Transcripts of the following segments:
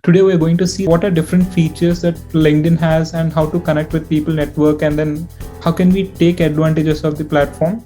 Today we're going to see what are different features that LinkedIn has and how to connect with people, network, and then how can we take advantages of the platform.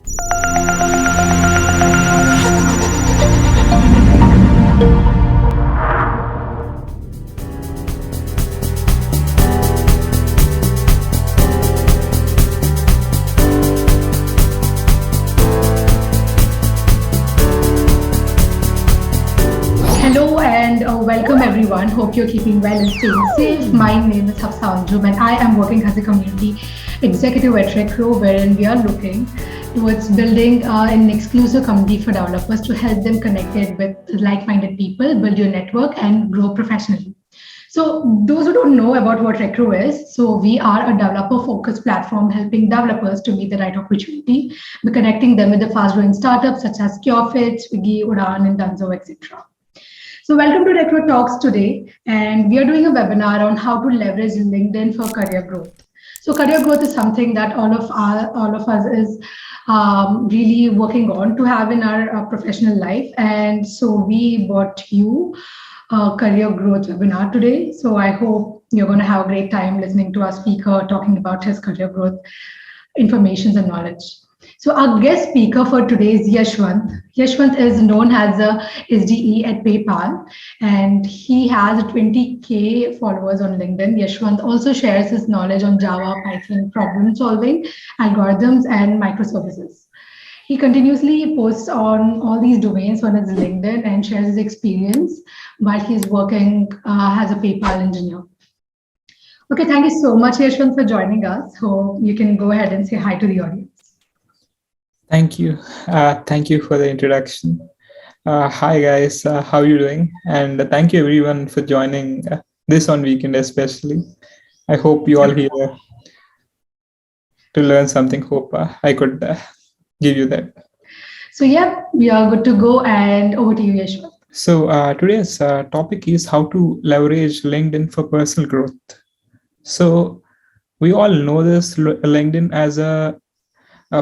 Hello and welcome everyone. Hope you're keeping well and staying safe. My name is Hafsa Anjum and I am working as a community executive at Recro, wherein we are looking towards building an exclusive community for developers to help them connected with like-minded people, build your network and grow professionally. So those who don't know about what Recro is, so we are a developer-focused platform helping developers to meet the right opportunity by connecting them with the fast-growing startups such as CureFit, Swiggy, Udan, and Dunzo, etc. So welcome to Recruit Talks today, and we are doing a webinar on how to leverage LinkedIn for career growth. So career growth is something that all of us is really working on to have in our professional life, and so we brought you a career growth webinar today. So I hope you're going to have a great time listening to our speaker talking about his career growth information and knowledge. So our guest speaker for today is Yashwant. Yashwant is known as a SDE at PayPal, and he has 20K followers on LinkedIn. Yashwant also shares his knowledge on Java, Python, problem solving, algorithms, and microservices. He continuously posts on all these domains on his LinkedIn and shares his experience while he's working as a PayPal engineer. Okay, thank you so much, Yashwant, for joining us. So you can go ahead and say hi to the audience. Thank you. Thank you for the introduction. Hi guys, how are you doing? And thank you everyone for joining this on weekend especially. I hope you all here to learn something. Hope I could give you that. So yeah, we are good to go, and over to you, Yashwant. So today's topic is how to leverage LinkedIn for personal growth. So we all know this LinkedIn as a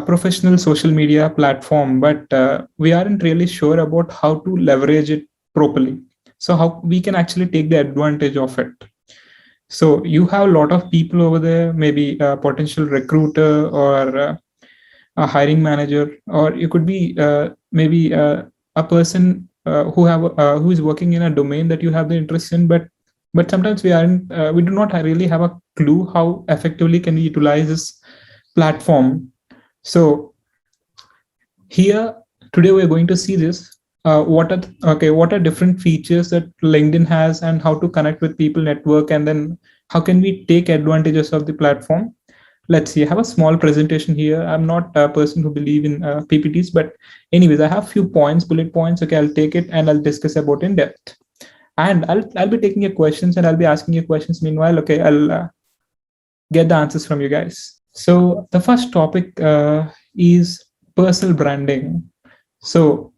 professional social media platform, but we aren't really sure about how to leverage it properly. So how we can actually take the advantage of it. So you have a lot of people over there, maybe a potential recruiter or a hiring manager, or you could be maybe a person who is working in a domain that you have the interest in, but sometimes we do not really have a clue how effectively can we utilize this platform. So here today we're going to see this. What are different features that LinkedIn has and how to connect with people, network, and then how can we take advantages of the platform. Let's see. I have a small presentation here. I'm not a person who believe in PPTs, but anyways, I have few points, bullet points. Okay, I'll take it and I'll discuss about in depth. And I'll be taking your questions and I'll be asking you questions. Meanwhile, okay, I'll get the answers from you guys. So the first topic is personal branding. So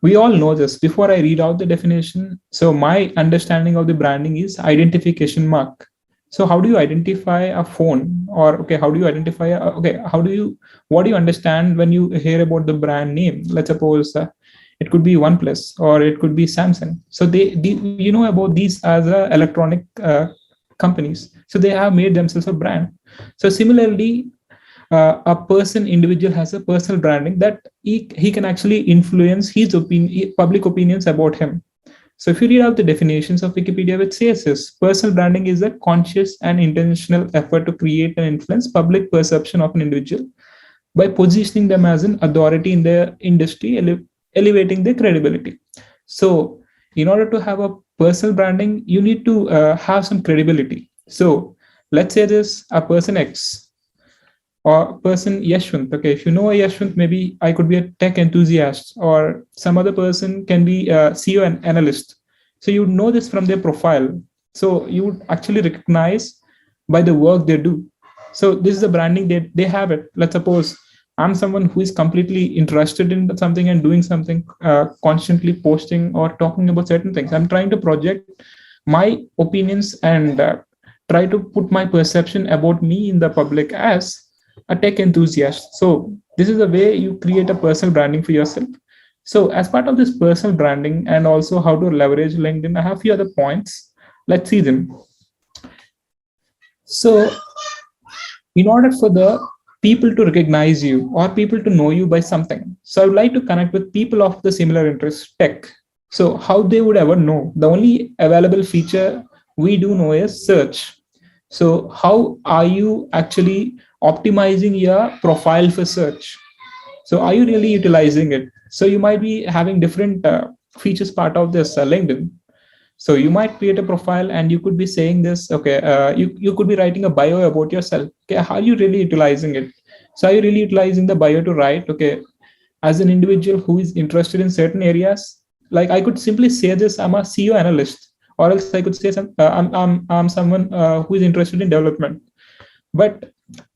we all know this. Before I read out the definition, so my understanding of the branding is identification mark. So how do you identify a phone, or okay, how do you identify what do you understand when you hear about the brand name? Let's suppose it could be OnePlus or it could be Samsung. So you know about these as electronic companies. So they have made themselves a brand. So similarly, a individual has a personal branding that he can actually influence his public opinions about him. So if you read out the definitions of Wikipedia, which says this, personal branding is a conscious and intentional effort to create and influence public perception of an individual by positioning them as an authority in their industry, elevating their credibility. So in order to have a personal branding, you need to have some credibility. So let's say this a person X or person Yashwant. Okay, if you know a Yashwant, maybe I could be a tech enthusiast, or some other person can be a CEO and analyst. So you know this from their profile. So you would actually recognize by the work they do. So this is the branding they have it. Let's suppose I'm someone who is completely interested in something and doing something, constantly posting or talking about certain things. I'm trying to project my opinions and try to put my perception about me in the public as a tech enthusiast. So this is the way you create a personal branding for yourself. So as part of this personal branding and also how to leverage LinkedIn, I have a few other points. Let's see them. So in order for the people to recognize you or people to know you by something, so I would like to connect with people of the similar interest, tech. So how they would ever know? The only available feature we do know is search. So how are you actually optimizing your profile for search? So are you really utilizing it? So you might be having different features part of this LinkedIn. So you might create a profile and you could be saying this, okay, you could be writing a bio about yourself. Okay, how are you really utilizing it? So are you really utilizing the bio to write, okay, as an individual who is interested in certain areas? Like I could simply say this, I'm a CEO analyst, or else I could say I'm someone who is interested in development. But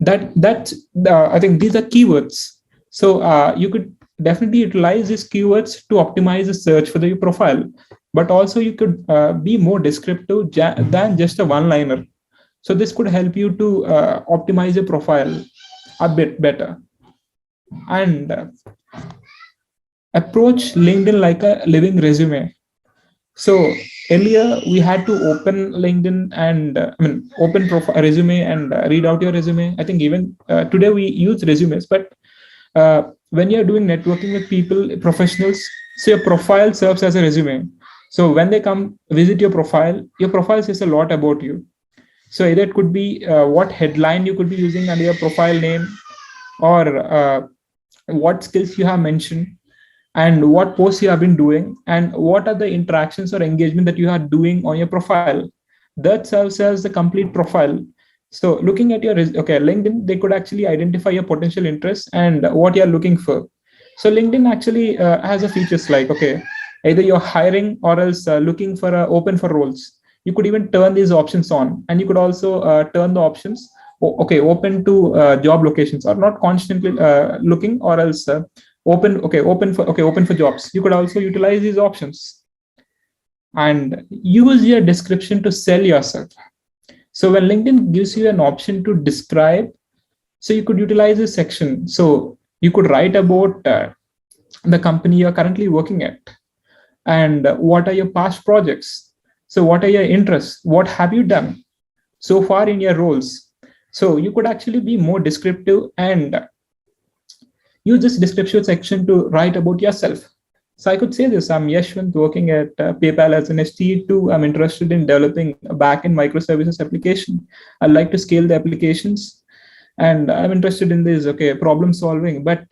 I think these are keywords. So you could definitely utilize these keywords to optimize the search for the profile, but also you could be more descriptive than just a one liner. So this could help you to optimize your profile a bit better. And approach LinkedIn like a living resume. So earlier we had to open LinkedIn and open profile resume and read out your resume. I think even today we use resumes, but when you're doing networking with people, professionals, so your profile serves as a resume. So when they come visit your profile says a lot about you. So either it could be what headline you could be using under your profile name, or what skills you have mentioned, and what posts you have been doing, and what are the interactions or engagement that you are doing on your profile. That serves as the complete profile. So looking at your LinkedIn, they could actually identify your potential interests and what you're looking for. So LinkedIn actually has a features like, okay, either you're hiring or else looking for open for roles. You could even turn these options on, and you could also turn the options open to job locations, or not constantly looking, or else open for jobs. You could also utilize these options and use your description to sell yourself. So when LinkedIn gives you an option to describe, so you could utilize this section. So you could write about the company you're currently working at, and what are your past projects. So what are your interests? What have you done so far in your roles? So you could actually be more descriptive and use this description section to write about yourself. So I could say this: I'm Yashwant, working at PayPal as an STE2. I'm interested in developing a backend microservices application. I'd like to scale the applications, and I'm interested in this, okay, problem solving. But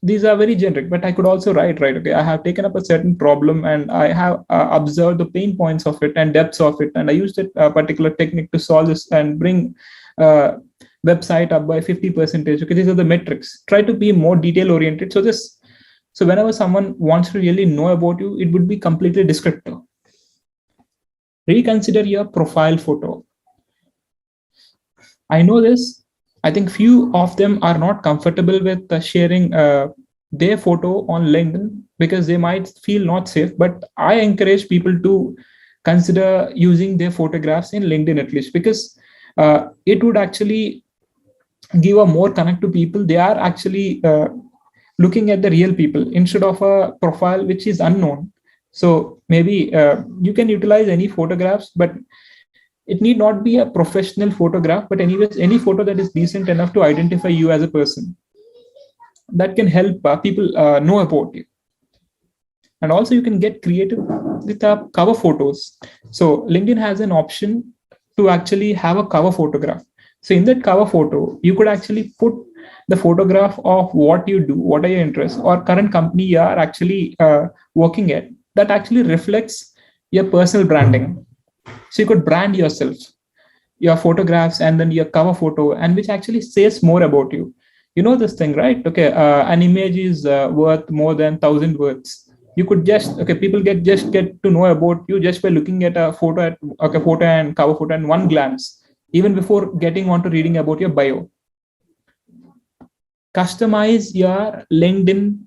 these are very generic. But I could also write, right? Okay, I have taken up a certain problem, and I have observed the pain points of it and depths of it, and I used a particular technique to solve this and bring uh, website up by 50%. Okay, these are the metrics. Try to be more detail oriented. So whenever someone wants to really know about you, it would be completely descriptive. Reconsider your profile photo. I know this. I think few of them are not comfortable with sharing their photo on LinkedIn because they might feel not safe. But I encourage people to consider using their photographs in LinkedIn at least, because it would actually give a more connect to people. They are actually looking at the real people instead of a profile which is unknown. So maybe you can utilize any photographs, but it need not be a professional photograph. But anyways, any photo that is decent enough to identify you as a person, that can help people know about you. And also you can get creative with cover photos. So LinkedIn has an option to actually have a cover photograph. So in that cover photo, you could actually put the photograph of what you do, what are your interests, or current company you are actually working at, that actually reflects your personal branding. So you could brand yourself, your photographs, and then your cover photo, and which actually says more about you. You know this thing, right? Okay, an image is worth more than 1,000 words. You could just, okay, people get to know about you just by looking at a photo photo and cover photo in one glance, even before getting on to reading about your bio. Customize your LinkedIn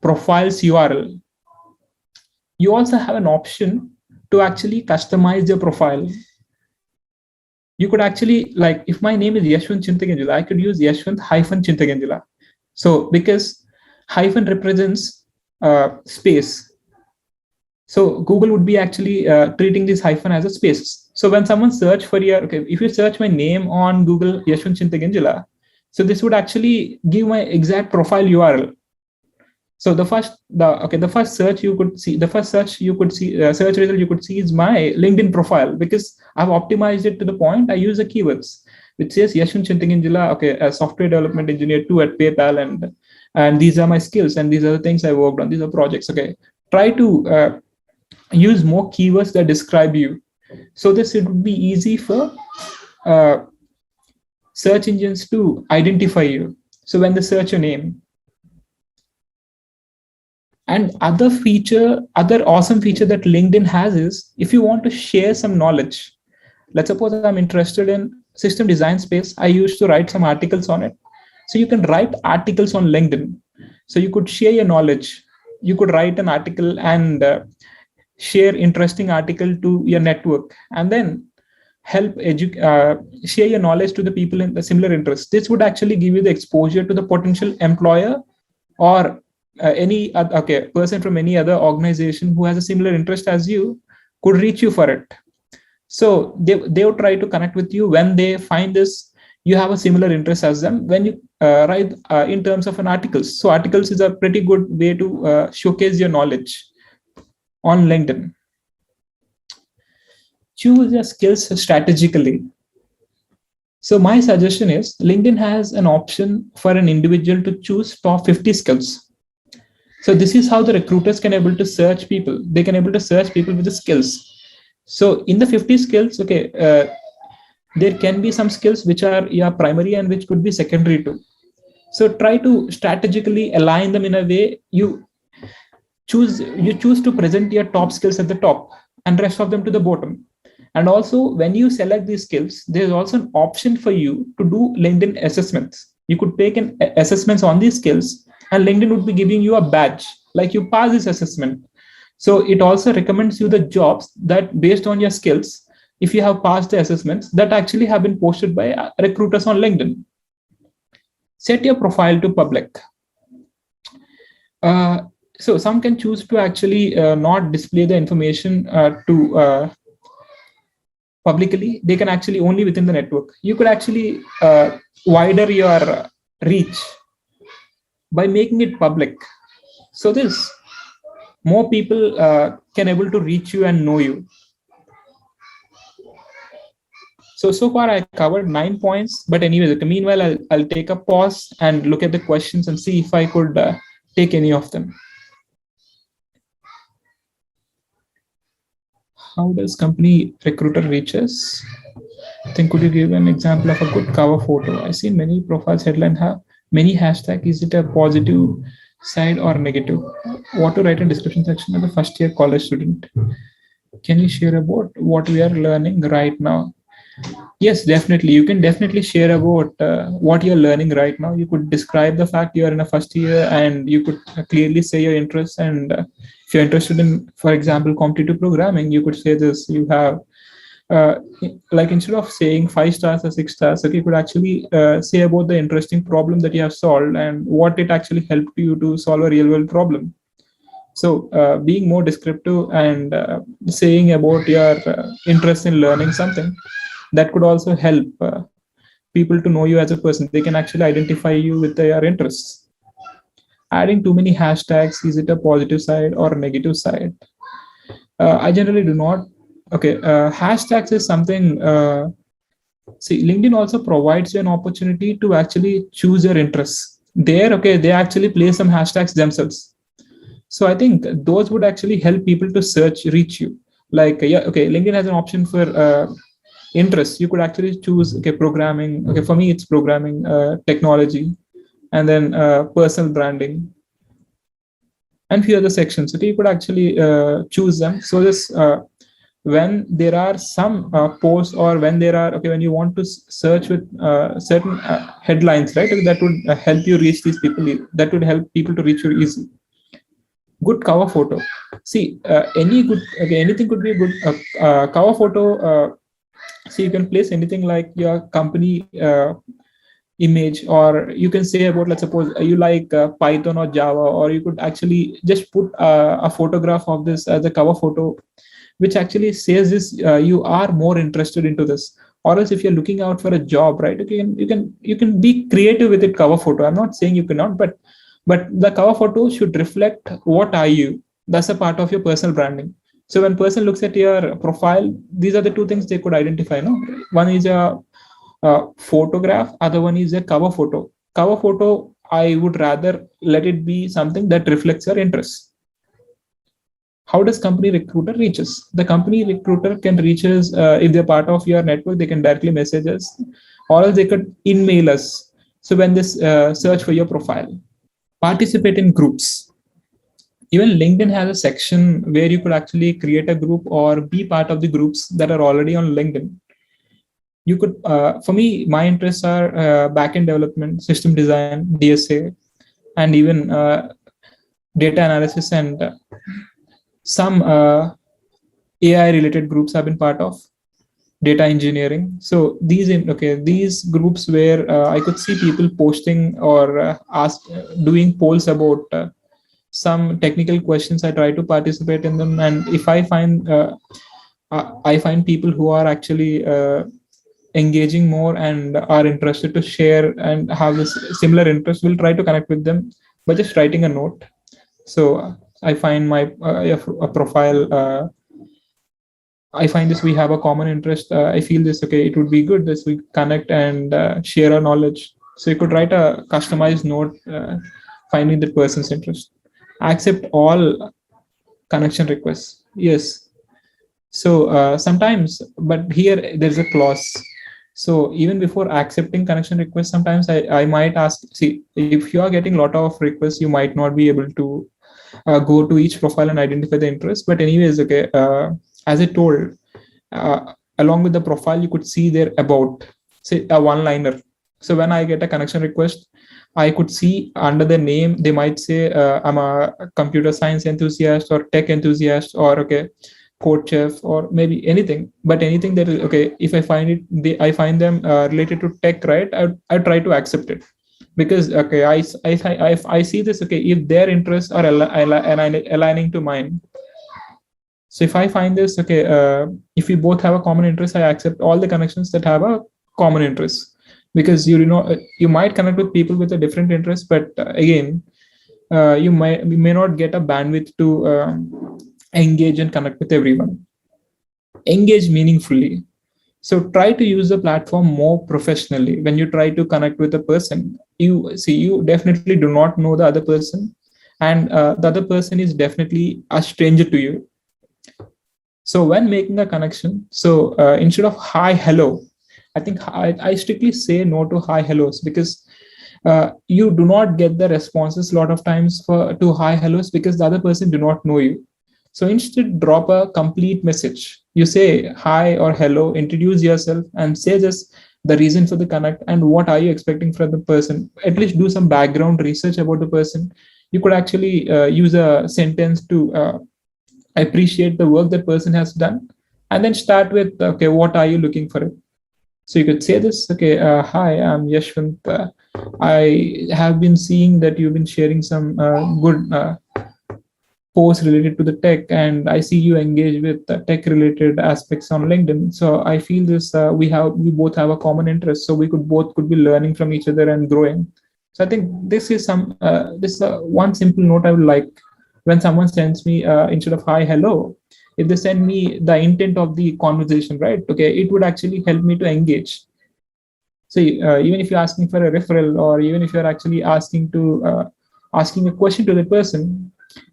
profile's URL. You also have an option to actually customize your profile. You could actually, like, if my name is Yashwant Chintaganjula, I could use Yashwant hyphen Chintaganjula. So because hyphen represents space. So Google would be actually treating this hyphen as a space. So when someone search for your, okay, if you search my name on Google, Yashwant Chintaginjala, so this would actually give my exact profile URL. So the first search you could see, search result you could see is my LinkedIn profile, because I've optimized it to the point I use the keywords which says Yashwant Chintaginjala, okay, a software development engineer 2 at PayPal, and these are my skills and these are the things I worked on. These are projects. Okay, try to use more keywords that describe you. So this it would be easy for uh, search engines to identify you. So when they search your name, and other awesome feature that LinkedIn has is, if you want to share some knowledge, let's suppose I'm interested in system design space, I used to write some articles on it. So you can write articles on LinkedIn. So you could share your knowledge. You could write an article and share interesting article to your network, and then share your knowledge to the people in the similar interests. This would actually give you the exposure to the potential employer, or any person from any other organization who has a similar interest as you could reach you for it. So they would try to connect with you when they find this you have a similar interest as them, when you write in terms of an articles. So articles is a pretty good way to showcase your knowledge on LinkedIn. Choose your skills strategically. So my suggestion is, LinkedIn has an option for an individual to choose top 50 skills. So this is how the recruiters can able to search people. They can able to search people with the skills. So in the 50 skills, okay, there can be some skills which are primary and which could be secondary too. So try to strategically align them in a way choose to present your top skills at the top and rest of them to the bottom. And also, when you select these skills, there's also an option for you to do LinkedIn assessments. You could take an assessments on these skills, and LinkedIn would be giving you a badge, like you pass this assessment. So it also recommends you the jobs that based on your skills, if you have passed the assessments that actually have been posted by recruiters on LinkedIn. Set your profile to public. So some can choose to actually not display the information to publicly. They can actually only within the network. You could actually wider your reach by making it public. So this more people can able to reach you and know you. So far I covered 9 points, but anyways, meanwhile I'll take a pause and look at the questions and see if I could take any of them. How does company recruiter reach us? I think, could you give an example of a good cover photo? I see many profiles headline have many hashtags. Is it a positive side or negative? What to write in description section as a first year college student? Can you share about what we are learning right now? Yes, definitely. You can definitely share about what you're learning right now. You could describe the fact you are in a first year, and you could clearly say your interests. And if you're interested in, for example, competitive programming, you could say this. You have, like, instead of saying 5 stars or 6 stars, okay, you could actually say about the interesting problem that you have solved and what it actually helped you to solve a real world problem. So being more descriptive and saying about your interest in learning something, that could also help people to know you as a person. They can actually identify you with their interests. Adding too many hashtags, is it a positive side or a negative side? I generally do not. Okay, hashtags is something. See, LinkedIn also provides you an opportunity to actually choose your interests. There, okay, they actually place some hashtags themselves. So I think those would actually help people to reach you. Like, yeah, okay, LinkedIn has an option for interests. You could actually choose, okay, programming. Okay, for me, it's programming, technology, and then personal branding, and few other sections. Okay, you could actually choose them. So this, when there are some posts, or when there are, okay, when you want to search with certain headlines, right? That would help you reach these people. That would help people to reach you easily. Good cover photo. See, anything could be a good cover photo. So you can place anything like your company image, or you can say about, let's suppose you like Python or Java, or you could actually just put a photograph of this as a cover photo, which actually says this, you are more interested into this. Or else if you're looking out for a job, right, you can be creative with it cover photo. I'm not saying you cannot, but the cover photo should reflect what are you. That's a part of your personal branding. So when person looks at your profile, these are the two things they could identify. No, one is a photograph, other one is a cover photo. Cover photo, I would rather let it be something that reflects your interests. How does company recruiter reach us? The company recruiter can reach us, if they're part of your network, they can directly message us, or else they could email us. So when they search for your profile, participate in groups. Even LinkedIn has a section where you could actually create a group or be part of the groups that are already on LinkedIn. You could, for me, my interests are backend development, system design, DSA, and even data analysis, and some AI related groups I've been part of, data engineering. So these groups where I could see people posting or doing polls about some technical questions. I try to participate in them, and if I find people who are actually engaging more and are interested to share and have this similar interest, we'll try to connect with them by just writing a note. So I find my a profile. I find this we have a common interest. I feel this, okay, it would be good this we connect and share our knowledge. So you could write a customized note, finding the person's interest. Accept all connection requests. Yes. So sometimes, but here there's a clause. So even before accepting connection requests, sometimes I might ask, see, if you are getting a lot of requests, you might not be able to go to each profile and identify the interest. But anyways, okay, as I told, along with the profile, you could see there about, say, a one liner. So when I get a connection request, I could see under the name, they might say, I'm a computer science enthusiast or tech enthusiast, or okay, code chef, or maybe anything, but anything that is okay. If I find it, I find them related to tech, right? I try to accept it, because okay, I see this, okay, if their interests are aligning to mine. So if I find this, okay, if we both have a common interest, I accept all the connections that have a common interest, because you might connect with people with a different interest, but again, you may not get a bandwidth to engage and connect with everyone. Engage meaningfully. So try to use the platform more professionally. When you try to connect with a person, you definitely do not know the other person, and the other person is definitely a stranger to you. So when making a connection, so instead of hi hello, I think I strictly say no to hi hellos, because you do not get the responses a lot of times for to hi hellos, because the other person do not know you. So instead, drop a complete message. You say hi or hello, introduce yourself, and say just the reason for the connect and what are you expecting from the person. At least do some background research about the person. You could actually use a sentence to appreciate the work that person has done, and then start with, okay, what are you looking for? So you could say this, okay, hi, I'm Yashwant. I have been seeing that you've been sharing some good posts related to the tech, and I see you engage with tech related aspects on LinkedIn. So I feel this, we both have a common interest, so we could be learning from each other and growing. So I think this is one simple note I would like when someone sends me, instead of hi hello, if they send me the intent of the conversation, right, okay, it would actually help me to engage. So even if you're asking for a referral, or even if you're actually asking a question to the person,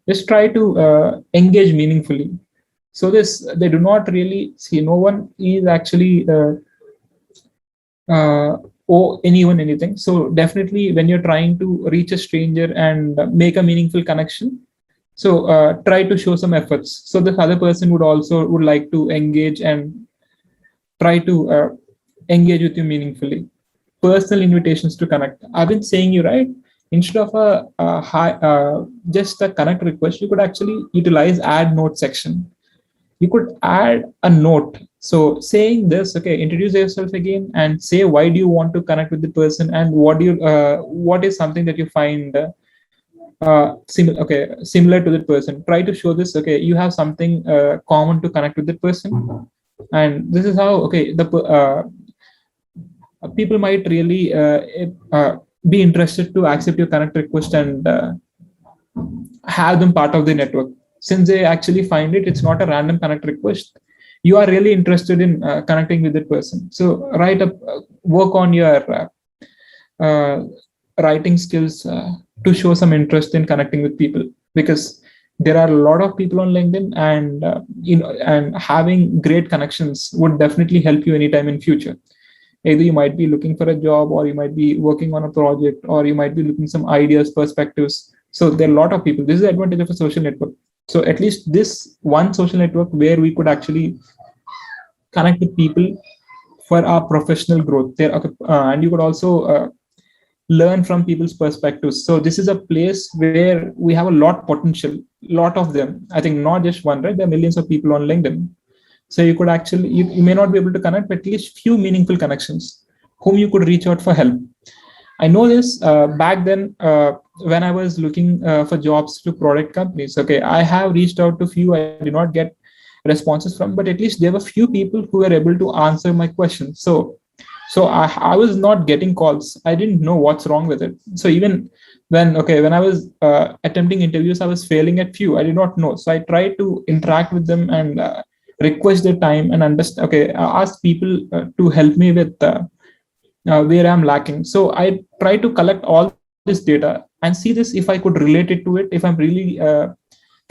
just try to engage meaningfully. So this, they do not really see, no one is actually owe anyone anything. So definitely when you're trying to reach a stranger and make a meaningful connection, so try to show some efforts, so the other person would like to engage and try to engage with you meaningfully. Personal invitations to connect, I've been saying you, right, instead of just a connect request, you could actually utilize add note section. You could add a note. So saying this, okay, introduce yourself again and say why do you want to connect with the person, and what is something that you find similar to that person. Try to show this, okay, you have something common to connect with that person. And this is how, okay, the people might really be interested to accept your connect request and have them part of the network, since they actually find it's not a random connect request. You are really interested in connecting with that person. So write up work on your uh, writing skills to show some interest in connecting with people, because there are a lot of people on LinkedIn, and and having great connections would definitely help you anytime in future. Either you might be looking for a job, or you might be working on a project, or you might be looking some ideas, perspectives. So there are a lot of people. This is the advantage of a social network. So at least this one social network where we could actually connect with people for our professional growth there. Okay, and you could also learn from people's perspectives. So this is a place where we have a lot potential, lot of them. I think not just one, right? There are millions of people on LinkedIn. So you could actually, you may not be able to connect, but at least few meaningful connections whom you could reach out for help. I know this back then when I was looking for jobs to product companies. Okay, I have reached out to few. I did not get responses from, but at least there were few people who were able to answer my questions. So I was not getting calls. I didn't know what's wrong with it. So even when I was attempting interviews, I was failing at few. I did not know. So I tried to interact with them and request their time and understand. Okay, ask people to help me with where I'm lacking. So I try to collect all this data and see this if I could relate it to it. If I'm really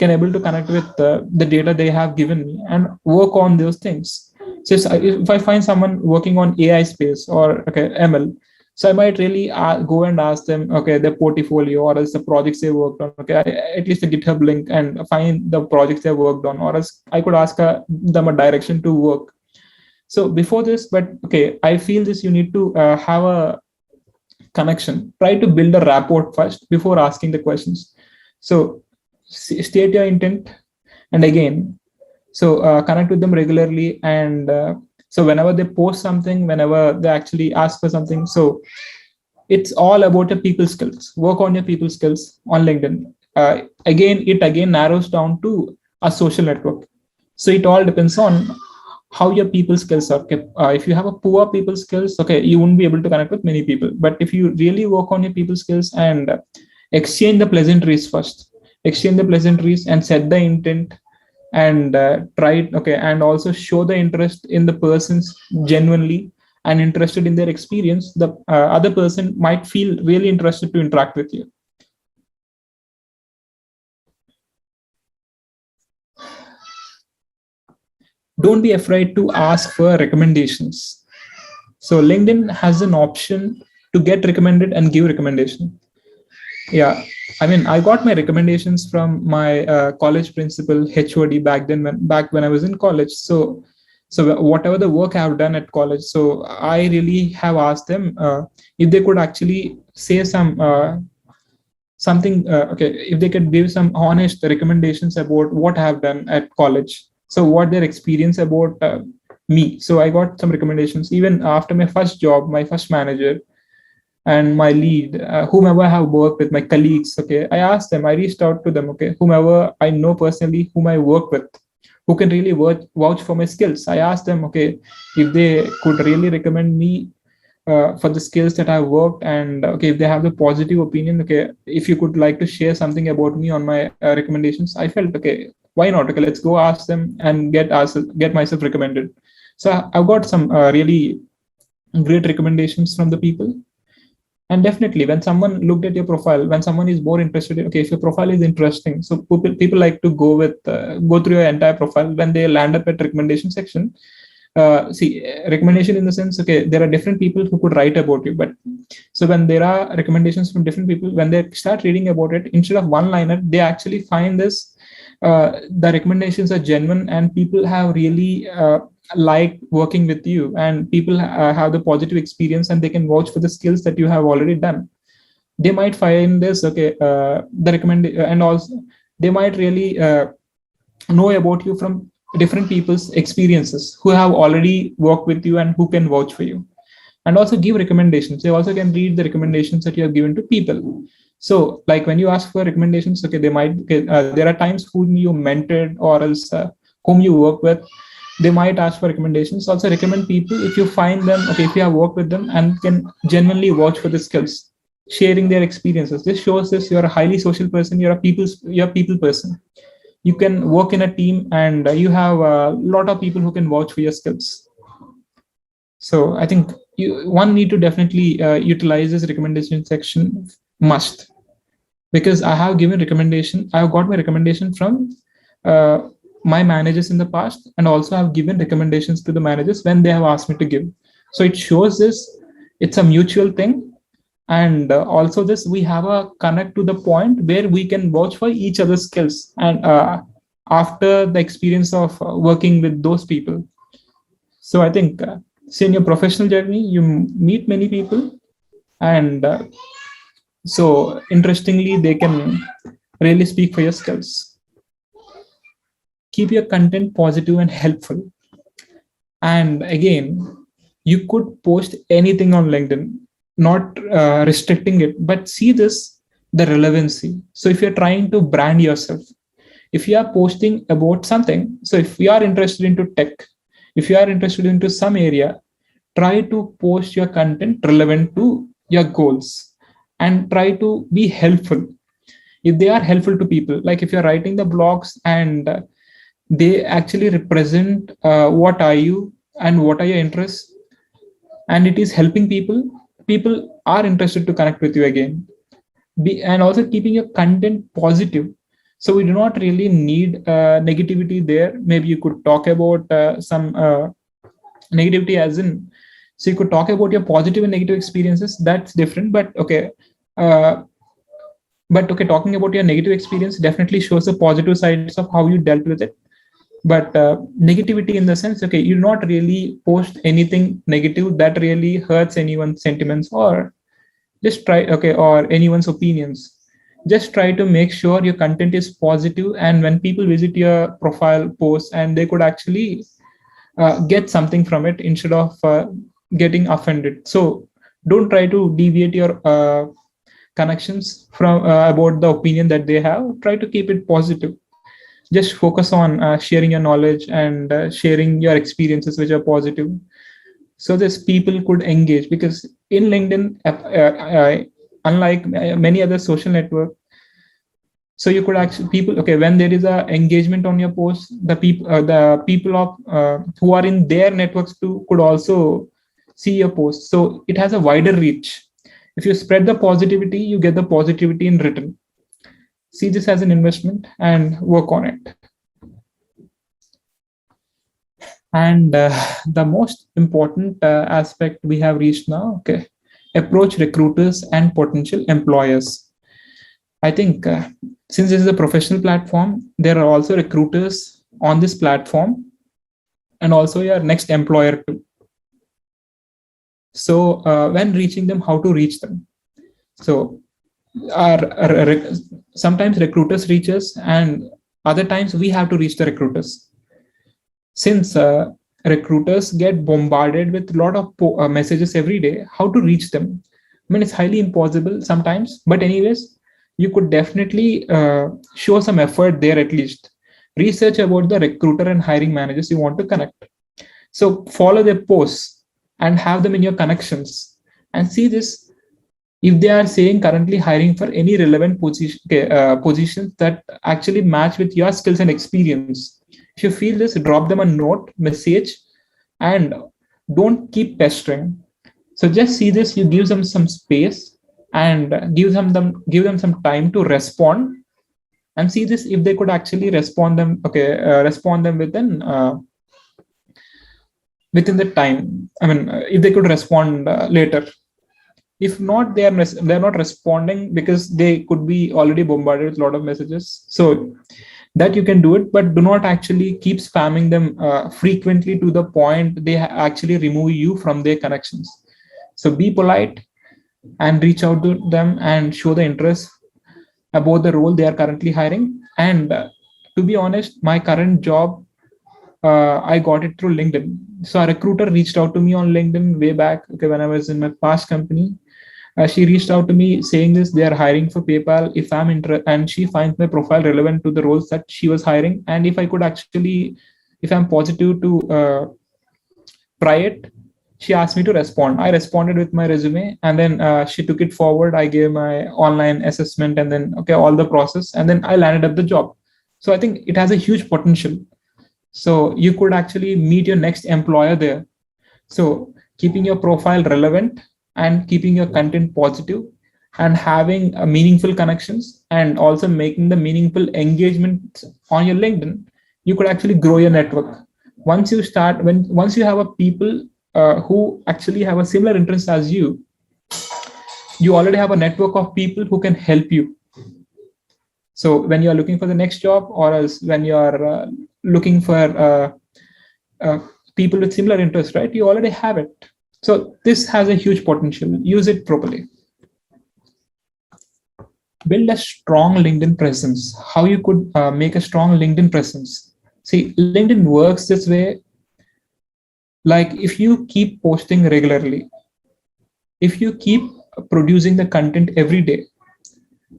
can able to connect with the data they have given me and work on those things. So if I find someone working on AI space or okay ML, so I might really go and ask them, okay, their portfolio or else the projects they worked on, okay, at least the GitHub link, and find the projects they worked on, or else I could ask them a direction to work. So before this, but okay, I feel this, you need to have a connection. Try to build a rapport first before asking the questions. So state your intent, and again, so connect with them regularly, and so whenever they post something, whenever they actually ask for something, so it's all about your people skills. Work on your people skills on LinkedIn. Again narrows down to a social network. So it all depends on how your people skills are. Okay, if you have a poor people skills, okay, you won't be able to connect with many people. But if you really work on your people skills and exchange the pleasantries first, exchange the pleasantries and set the intent, and try it, okay, and also show the interest in the persons genuinely and interested in their experience, the other person might feel really interested to interact with you. Don't be afraid to ask for recommendations. So LinkedIn has an option to get recommended and give recommendation. Yeah, I mean, I got my recommendations from my college principal, HOD, back when I was in college. So whatever the work I have done at college, so I really have asked them if they could actually say something. Okay, if they could give some honest recommendations about what I have done at college. So what their experience about me. So I got some recommendations even after my first job, my first manager and my lead, whomever I have worked with, my colleagues. Okay, I asked them, I reached out to them. Okay, whomever I know personally, whom I work with, who can really vouch for my skills. I asked them, okay, if they could really recommend me for the skills that I've worked, and okay, if they have the positive opinion, okay, if you could like to share something about me on my recommendations. I felt, okay, why not? Okay, let's go ask them and get myself recommended. So I've got some really great recommendations from the people. And definitely when someone looked at your profile, when someone is more interested in, okay, if your profile is interesting, so people like to go through your entire profile. When they land up at recommendation section, see, recommendation in the sense, okay, there are different people who could write about you, but so when there are recommendations from different people, when they start reading about it, instead of one liner, they actually find this the recommendations are genuine, and people have really like working with you, and people have the positive experience, and they can vouch for the skills that you have already done. They might find this, okay, the recommend, and also they might really know about you from different people's experiences who have already worked with you and who can vouch for you, and also give recommendations. They also can read the recommendations that you have given to people. So like when you ask for recommendations, okay, they might there are times whom you mentored or else whom you work with, they might ask for recommendations. Also recommend people if you find them, okay, if you have worked with them and can genuinely vouch for the skills, sharing their experiences. This shows this you're a highly social person, you're a people person. You can work in a team and you have a lot of people who can vouch for your skills. So I think one need to definitely utilize this recommendation section must, because I have given recommendation. I have got my recommendation from uh, my managers in the past, and also have given recommendations to the managers when they have asked me to give. So it shows this it's a mutual thing, and also this we have a connect to the point where we can vouch for each other's skills, and after the experience of working with those people. So I think, say in your professional journey, you meet many people, and so interestingly, they can really speak for your skills. Keep your content positive and helpful. And again, you could post anything on LinkedIn, not restricting it, but see this the relevancy. So if you're trying to brand yourself, if you are posting about something, so if you are interested into tech, if you are interested into some area, try to post your content relevant to your goals and try to be helpful. If they are helpful to people, like if you're writing the blogs and they actually represent what are you and what are your interests, and it is helping people, people are interested to connect with you again. And also keeping your content positive. So we do not really need negativity there. Maybe you could talk about some negativity as in, so you could talk about your positive and negative experiences, that's different. Uh, but okay, talking about your negative experience definitely shows the positive sides of how you dealt with it. But negativity in the sense, okay, you do not really post anything negative that really hurts anyone's sentiments, or just try, okay, or anyone's opinions. Just try to make sure your content is positive, and when people visit your profile post, and they could actually get something from it instead of getting offended. So don't try to deviate your connections from about the opinion that they have. Try to keep it positive. Just focus on sharing your knowledge and sharing your experiences which are positive, so this people could engage. Because in LinkedIn, unlike many other social network, so you could actually people, okay, when there is a engagement on your post, the people of who are in their networks too could also see your post, so it has a wider reach. If you spread the positivity, you get the positivity in return. See this as an investment and work on it. And the most important aspect we have reached now, okay, approach recruiters and potential employers. I think since this is a professional platform, there are also recruiters on this platform, and also your next employer too. So when reaching them, how to reach them? So sometimes recruiters reach us, and other times we have to reach the recruiters. Since recruiters get bombarded with a lot of messages every day, how to reach them? I mean, it's highly impossible sometimes, but anyways, you could definitely show some effort there at least. Research about the recruiter and hiring managers you want to connect. So follow their posts and have them in your connections, and see this if they are saying currently hiring for any relevant positions that actually match with your skills and experience. If you feel this, drop them a note, message, and don't keep pestering. So just see this, you give them some space and give them some time to respond, and see this if they could actually respond them, okay, respond them within the time. I mean, if they could respond later. If not, they're not responding because they could be already bombarded with a lot of messages. So that you can do it, but do not actually keep spamming them frequently to the point they actually remove you from their connections. So be polite and reach out to them and show the interest about the role they are currently hiring. And to be honest, my current job I got it through LinkedIn. So a recruiter reached out to me on LinkedIn way back. Okay, when I was in my past company, she reached out to me saying this: they are hiring for PayPal. If I'm interested, and she finds my profile relevant to the roles that she was hiring, and if I could actually, if I'm positive to try it, she asked me to respond. I responded with my resume, and then she took it forward. I gave my online assessment, and then okay, all the process, and then I landed up the job. So I think it has a huge potential. So you could actually meet your next employer there. So keeping your profile relevant and keeping your content positive and having meaningful connections and also making the meaningful engagement on your LinkedIn, you could actually grow your network. Once you have a people who actually have a similar interest as you already have a network of people who can help you. So when you are looking for the next job, or else when you are looking for uh, people with similar interests, right? You already have it. So this has a huge potential. Use it properly. Build a strong LinkedIn presence. How you could make a strong LinkedIn presence? See, LinkedIn works this way. Like if you keep posting regularly, if you keep producing the content every day,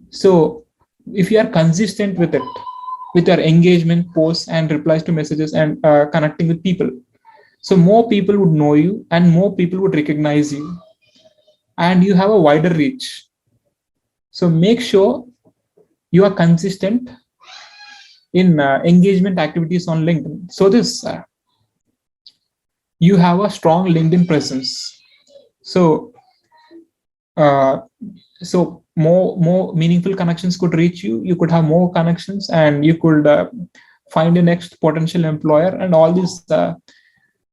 so if you are consistent with it, with your engagement posts and replies to messages and connecting with people, so more people would know you and more people would recognize you, and you have a wider reach. So make sure you are consistent in engagement activities on LinkedIn. So this you have a strong LinkedIn presence. So uh, so more meaningful connections could reach you. You could have more connections, and you could find your next potential employer, and all this.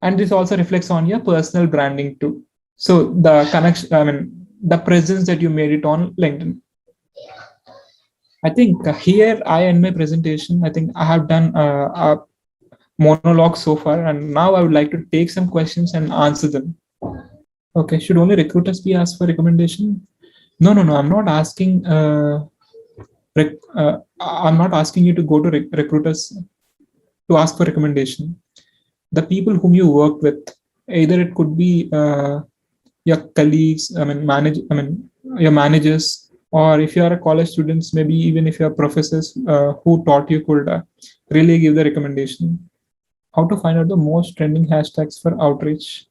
And this also reflects on your personal branding too. So the connection, I mean, the presence that you made it on LinkedIn. I think here I end my presentation. I think I have done a monologue so far, and now I would like to take some questions and answer them. Okay, should only recruiters be asked for recommendation? No, no, no. I'm not asking. I'm not asking you to go to recruiters to ask for recommendation. The people whom you work with, either it could be your colleagues, your managers, or if you are a college students, maybe even if you are professors who taught you, could really give the recommendation. How to find out the most trending hashtags for outreach?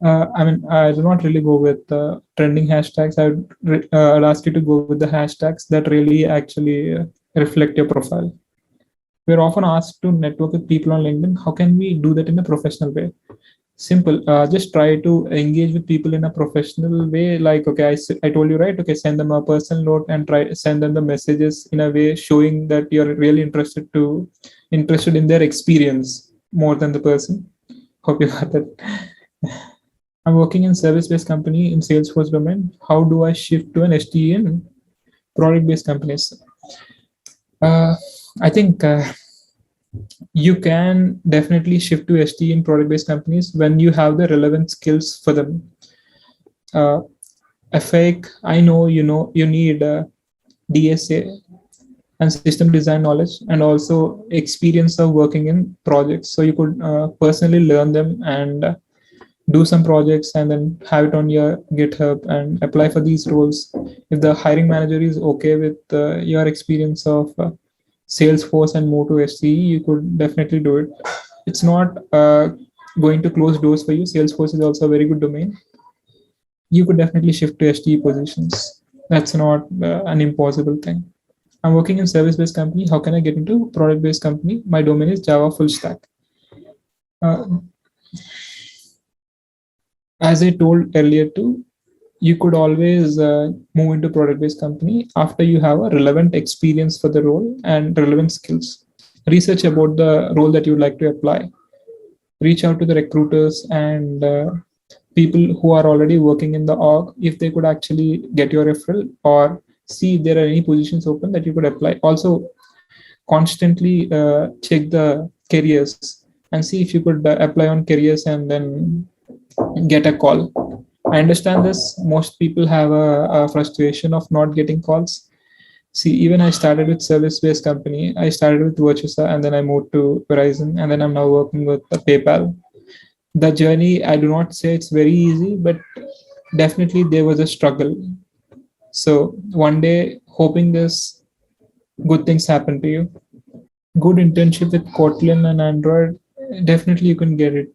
I do not really go with trending hashtags. I'd ask you to go with the hashtags that really actually reflect your profile. We're often asked to network with people on LinkedIn. How can we do that in a professional way? Simple. Just try to engage with people in a professional way. Like, okay, I told you, right? Okay, send them a personal note and try send them the messages in a way showing that you're really interested in their experience more than the person. Hope you got that. I'm working in service-based company in Salesforce domain. How do I shift to an STE in product-based companies? Uh, I think you can definitely shift to STE in product-based companies when you have the relevant skills for them. Uh, I know you need DSA and system design knowledge, and also experience of working in projects. So you could personally learn them and do some projects and then have it on your GitHub and apply for these roles. If the hiring manager is okay with your experience of Salesforce and move to SCE, you could definitely do it. It's not going to close doors for you. Salesforce is also a very good domain. You could definitely shift to STE positions. That's not an impossible thing. I'm working in service-based company. How can I get into product-based company? My domain is Java full stack. Uh, as I told earlier too, you could always move into product-based company after you have a relevant experience for the role and relevant skills. Research about the role that you would like to apply. Reach out to the recruiters and people who are already working in the org if they could actually get your referral, or see if there are any positions open that you could apply. Also, constantly check the careers and see if you could apply on careers and then get a call. I understand this. Most people have a frustration of not getting calls. See, even I started with service-based company. I started with Virtusa and then I moved to Verizon and then I'm now working with PayPal. The journey, I do not say it's very easy, but definitely there was a struggle. So one day, hoping this good things happen to you. Good internship with Kotlin and Android, definitely you can get it.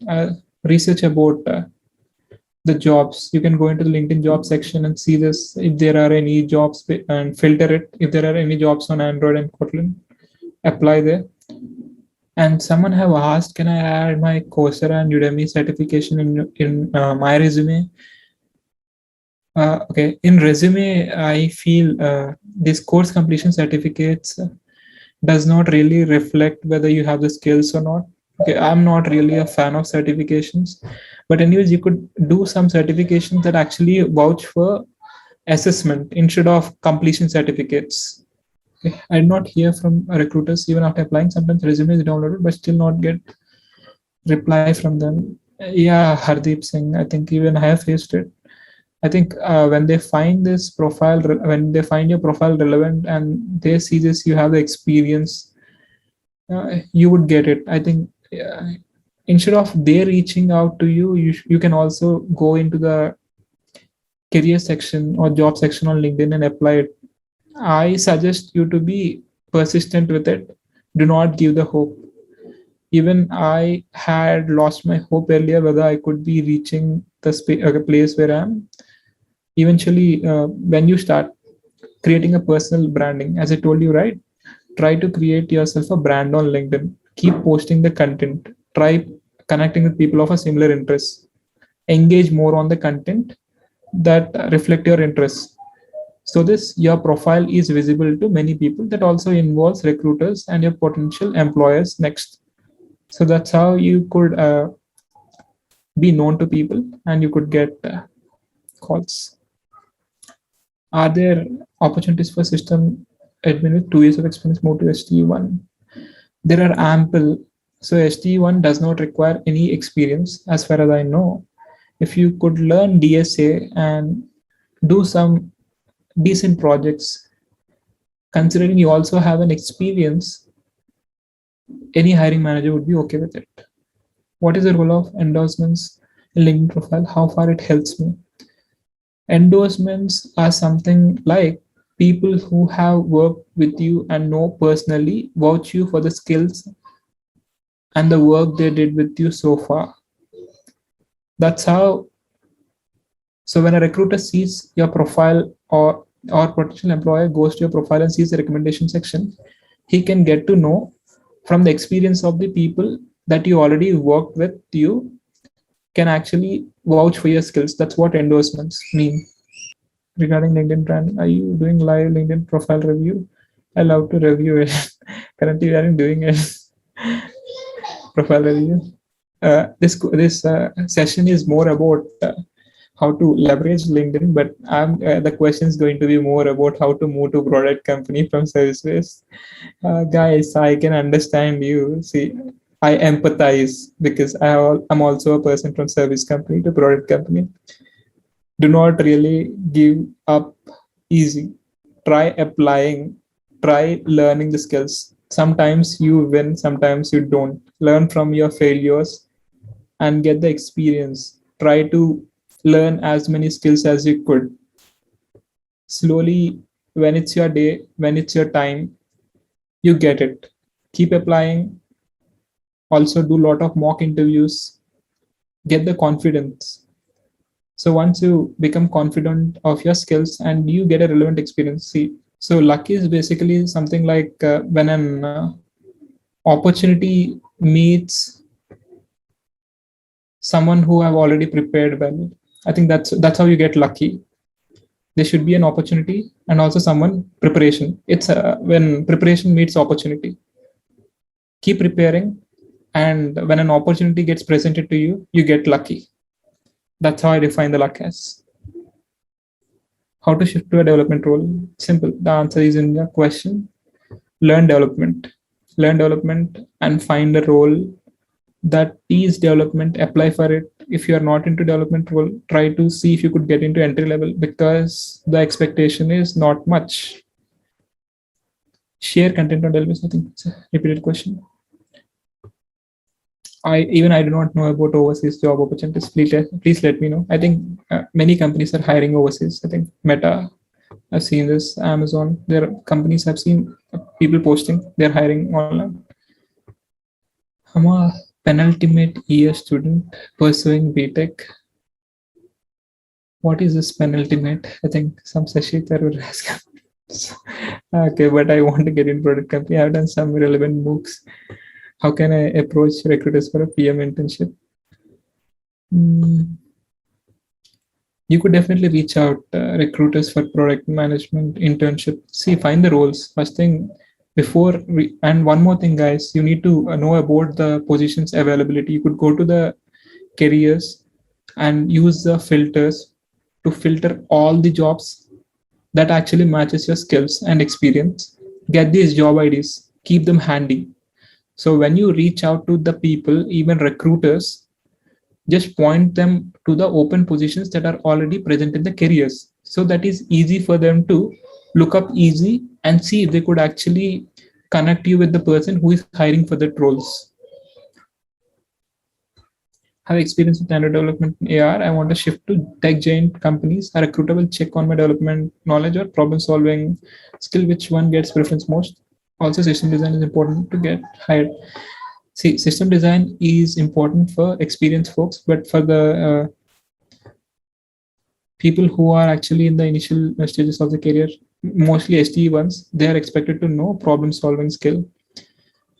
Research about the jobs. You can go into the LinkedIn job section and see this if there are any jobs and filter it. If there are any jobs on Android and Kotlin, apply there. And someone have asked, can I add my Coursera and Udemy certification in my resume? Okay, in resume, I feel these course completion certificates does not really reflect whether you have the skills or not. Okay, I'm not really a fan of certifications, but anyways, you could do some certifications that actually vouch for assessment instead of completion certificates. Okay, I did not hear from recruiters even after applying. Sometimes resume is downloaded, but still not get reply from them. Yeah, Hardeep Singh, I think even I have faced it. I think when they find this profile, when they find your profile relevant and they see this, you have the experience, you would get it. I think instead of they reaching out to you, you can also go into the career section or job section on LinkedIn and apply it. I suggest you to be persistent with it. Do not give the hope. Even I had lost my hope earlier whether I could be reaching the place where I am. Eventually, when you start creating a personal branding, as I told you, right? Try to create yourself a brand on LinkedIn. Keep posting the content. Try connecting with people of a similar interest. Engage more on the content that reflect your interests. So this your profile is visible to many people. That also involves recruiters and your potential employers next. So that's how you could be known to people and you could get calls. Are there opportunities for system admin with 2 years of experience move to ST1? There are ample. So ST1 does not require any experience as far as I know. If you could learn DSA and do some decent projects, considering you also have an experience, any hiring manager would be okay with it. What is the role of endorsements in LinkedIn profile? How far it helps me? Endorsements are something like people who have worked with you and know personally vouch you for the skills and the work they did with you so far. That's how. So when a recruiter sees your profile or potential employer goes to your profile and sees the recommendation section, he can get to know from the experience of the people that you already worked with you can actually vouch for your skills. That's what endorsements mean. Regarding LinkedIn brand, are you doing live LinkedIn profile review? I love to review it. Currently, we are doing a profile review. This session is more about how to leverage LinkedIn, but the question is going to be more about how to move to product company from service based. Guys, I can understand you. See, I empathize because I'm also a person from service company to product company. Do not really give up easy. Try applying, try learning the skills. Sometimes you win, sometimes you don't. Learn from your failures and get the experience. Try to learn as many skills as you could. Slowly, when it's your day, when it's your time, you get it. Keep applying. Also, do a lot of mock interviews. Get the confidence. So once you become confident of your skills and you get a relevant experience, see. So luck is basically something like when an opportunity meets someone who have already prepared well. I think that's how you get lucky. There should be an opportunity and also someone preparation. It's when preparation meets opportunity. Keep preparing, and when an opportunity gets presented to you, you get lucky. That's how I define the luck as. How to shift to a development role? Simple. The answer is in the question. Learn development. Learn development and find a role that is development. Apply for it. If you are not into development role, try to see if you could get into entry level because the expectation is not much. Share content on daily basis. I think it's a repeated question. I do not know about overseas job opportunities. Please let me know. I think many companies are hiring overseas. I think Meta, I've seen this. Amazon, there are companies I've seen people posting they're hiring online. I'm a penultimate year student pursuing BTech. What is this penultimate? I think some Sashi will ask. Okay, but I want to get in product company. I've done some relevant MOOCs. How can I approach recruiters for a PM internship? Mm, you could definitely reach out recruiters for product management internship. See, find the roles first thing and one more thing, guys. You need to know about the positions availability. You could go to the careers and use the filters to filter all the jobs that actually matches your skills and experience. Get these job IDs, keep them handy. So when you reach out to the people, even recruiters, just point them to the open positions that are already present in the careers. So that is easy for them to look up easy and see if they could actually connect you with the person who is hiring for that roles. Have experience with Android development in AR. I want to shift to tech giant companies. A recruiter will check on my development knowledge or problem solving skill, which one gets preference most. Also, system design is important to get hired. See, system design is important for experienced folks, but for the people who are actually in the initial stages of the career, mostly STE ones, they are expected to know problem solving skill.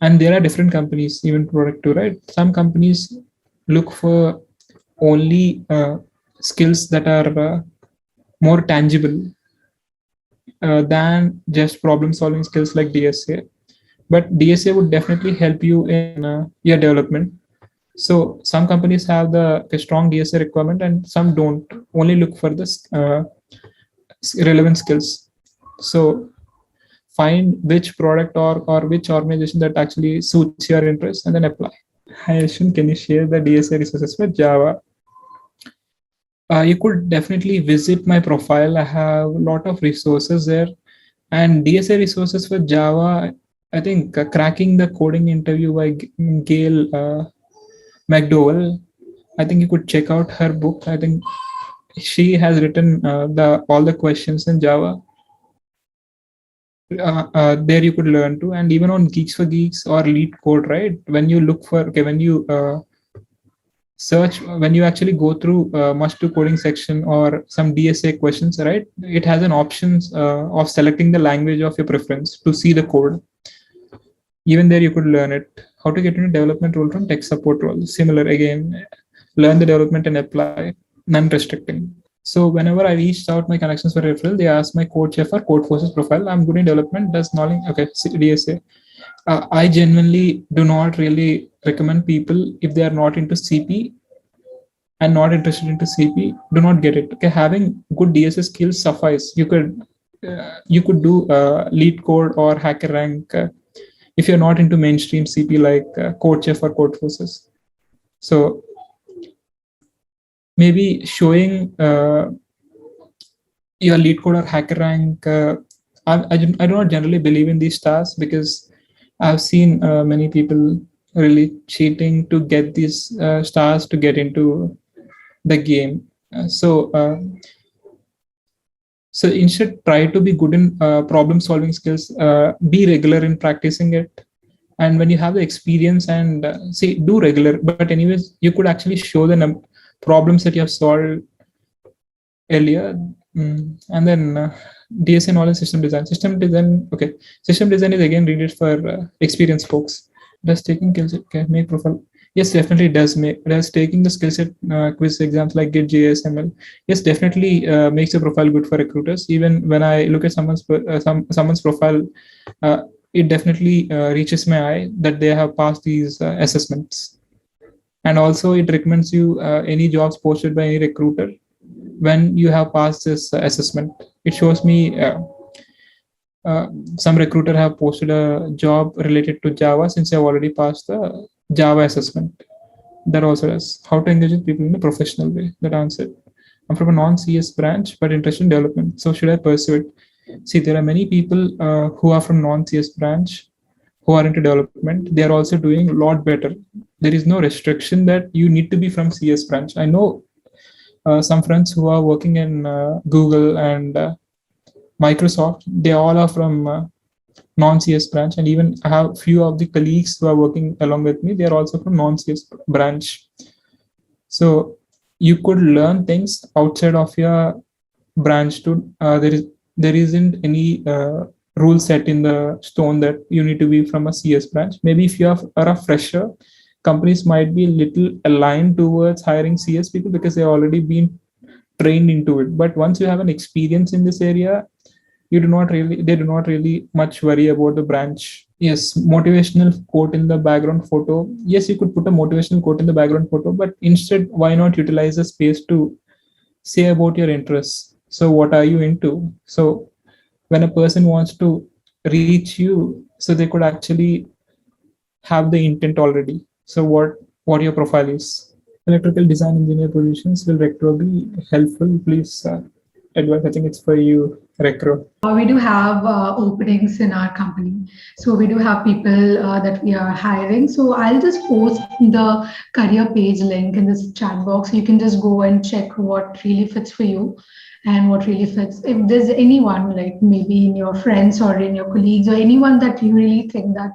And there are different companies, even product too, right? Some companies look for only skills that are more tangible than just problem solving skills like DSA. But DSA would definitely help you in your development. So some companies have the strong DSA requirement and some don't. Only look for this relevant skills. So find which product or which organization that actually suits your interest and then apply. Hi Ashwin, can you share the DSA resources for Java? You could definitely visit my profile. I have a lot of resources there, and DSA resources for Java. I think cracking the coding interview by Gail McDowell. I think you could check out her book. I think she has written the all the questions in Java. There you could learn to, and even on Geeks for Geeks or Lead Code, right? When you look for, okay, when you search, when you actually go through must do coding section or some DSA questions, right? It has an options of selecting the language of your preference to see the code. Even there you could learn it. How to get into development role from tech support role. Similar again, learn the development and apply, non-restricting. So whenever I reached out my connections for referral, they asked my code chef or code forces profile. I'm good in development. Does knowledge, okay, DSA. I genuinely do not really recommend people if they are not into CP and not interested into CP, do not get it. Okay, having good DSA skills suffice. You could do lead code or hacker rank if you're not into mainstream CP like code chef or code forces. So maybe showing your lead code or hacker rank. I do not generally believe in these stars because I've seen many people really cheating to get these stars to get into the game. So instead, try to be good in problem solving skills. Be regular in practicing it, and when you have the experience and say do regular. But anyways, you could actually show the problems that you have solved earlier. And then DSA knowledge system design. System design, okay. System design is again needed for experienced folks. Does taking skill set make profile? Yes, definitely does make. Does taking the skill set quiz exams like Git, JS, ML? Yes, definitely makes your profile good for recruiters. Even when I look at someone's profile, it definitely reaches my eye that they have passed these assessments. And also, it recommends you any jobs posted by any recruiter when you have passed this assessment. It shows me some recruiter have posted a job related to Java since I've already passed the Java assessment. That also does. How to engage with people in a professional way. That answered. I'm from a non-CS branch, but interested in development. So should I pursue it? See, there are many people who are from non-CS branch who are into development. They are also doing a lot better. There is no restriction that you need to be from CS branch. I know some friends who are working in Google and Microsoft. They all are from non-CS branch, and even I have few of the colleagues who are working along with me. They are also from non-CS branch. So you could learn things outside of your branch. To there isn't any rule set in the stone that you need to be from a CS branch. Maybe if are a fresher, companies might be a little aligned towards hiring CS people because they've already been trained into it. But once you have an experience in this area, they do not really much worry about the branch. Yes, motivational quote in the background photo. Yes, you could put a motivational quote in the background photo, but instead, why not utilize the space to say about your interests? So what are you into? So when a person wants to reach you, so they could actually have the intent already. So what your profile is. Electrical design engineer positions, will Recro be helpful? Please advise. I think it's for you, Recro. We do have openings in our company. So we do have people that we are hiring. So I'll just post the career page link in this chat box. You can just go and check what really fits for you and what really fits. If there's anyone, like maybe in your friends or in your colleagues or anyone that you really think that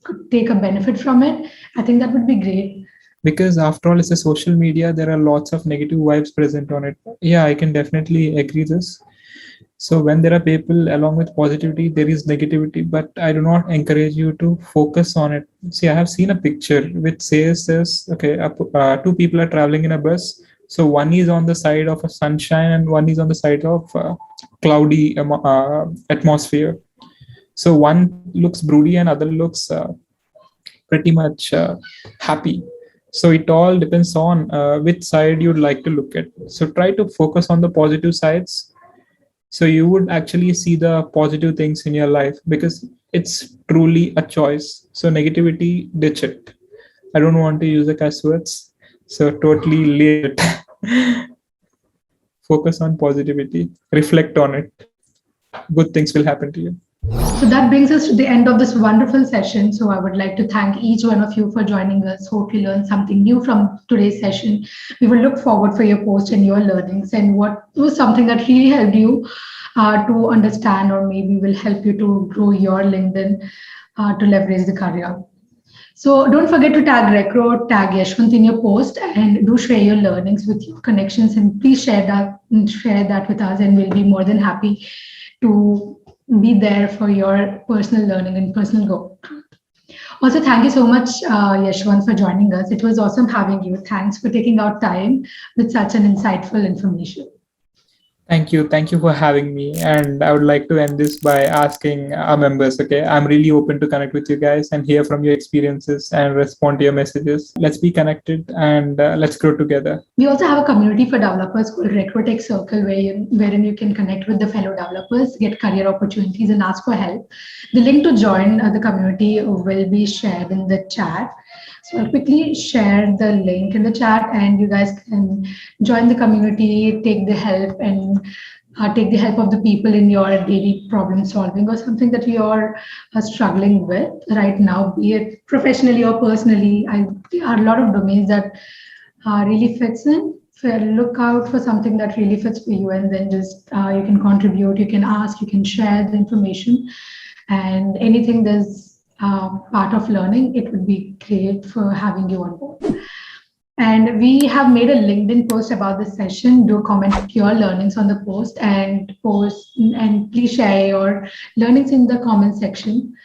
could take a benefit from it, I think that would be great. Because after all, it's a social media, there are lots of negative vibes present on it. Yeah, I can definitely agree this. So when there are people along with positivity, there is negativity, but I do not encourage you to focus on it. See, I have seen a picture which says this, okay, two people are traveling in a bus. So one is on the side of a sunshine and one is on the side of cloudy atmosphere. So one looks broody and other looks pretty much happy. So it all depends on which side you'd like to look at. So try to focus on the positive sides. So you would actually see the positive things in your life because it's truly a choice. So negativity, ditch it. I don't want to use the cuss words. So totally leave it. Focus on positivity. Reflect on it. Good things will happen to you. So that brings us to the end of this wonderful session. So I would like to thank each one of you for joining us. Hope you learned something new from today's session. We will look forward for your post and your learnings and what was something that really helped you to understand or maybe will help you to grow your LinkedIn to leverage the career. So don't forget to tag Recro, tag Yashwant in your post, and do share your learnings with your connections. And please share that with us, and we'll be more than happy to be there for your personal learning and personal growth. Also, thank you so much, Yashwant, for joining us. It was awesome having you. Thanks for taking out time with such an insightful information. Thank you. Thank you for having me. And I would like to end this by asking our members, okay, I'm really open to connect with you guys and hear from your experiences and respond to your messages. Let's be connected and let's grow together. We also have a community for developers called RecroTech Circle, wherein you can connect with the fellow developers, get career opportunities, and ask for help. The link to join the community will be shared in the chat. So I'll quickly share the link in the chat, and you guys can join the community, take the help, and take the help of the people in your daily problem solving or something that you're struggling with right now, be it professionally or personally. There are a lot of domains that really fits in. So look out for something that really fits for you, and then just you can contribute, you can ask, you can share the information, and anything that's part of learning, it would be great for having you on board. And we have made a LinkedIn post about this session. Do comment your learnings on the post and please share your learnings in the comment section.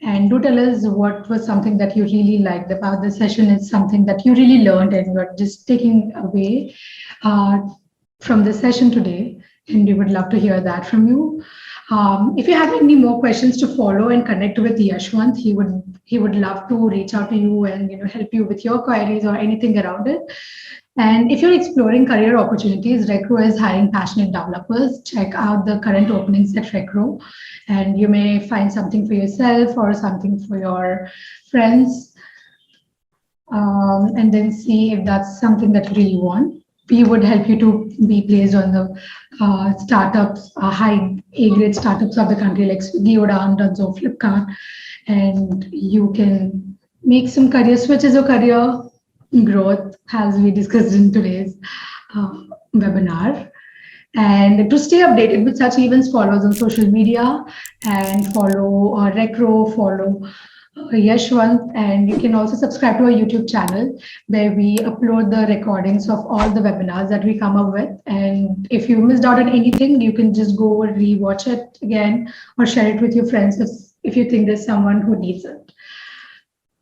And do tell us what was something that you really liked about the session. It's something that you really learned and you're just taking away from the session today. And we would love to hear that from you. If you have any more questions to follow and connect with Yashwant, he would love to reach out to you and help you with your queries or anything around it. And if you're exploring career opportunities, Recro is hiring passionate developers. Check out the current openings at Recro, and you may find something for yourself or something for your friends, and then see if that's something that you really want. we would help you to be placed on the startups, high A-grade startups of the country like Swiggy, Oda, Dunzo, Flipkart, and you can make some career switches or career growth as we discussed in today's uh, webinar. And to stay updated with such events, follow us on social media and follow Recro, follow Yashwant, and you can also subscribe to our YouTube channel where we upload the recordings of all the webinars that we come up with. And if you missed out on anything, you can just go and rewatch it again or share it with your friends if you think there's someone who needs it.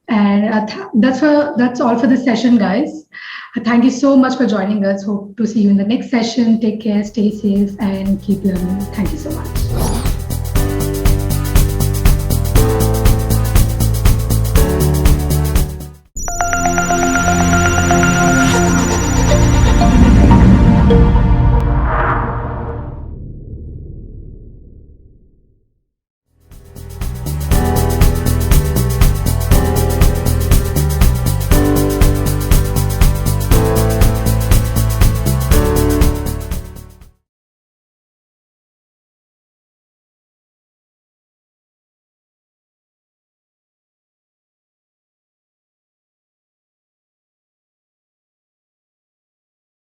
And that's all for this session, guys. Thank you so much for joining us. Hope to see you in the next session. Take care, stay safe, and keep learning. Thank you so much.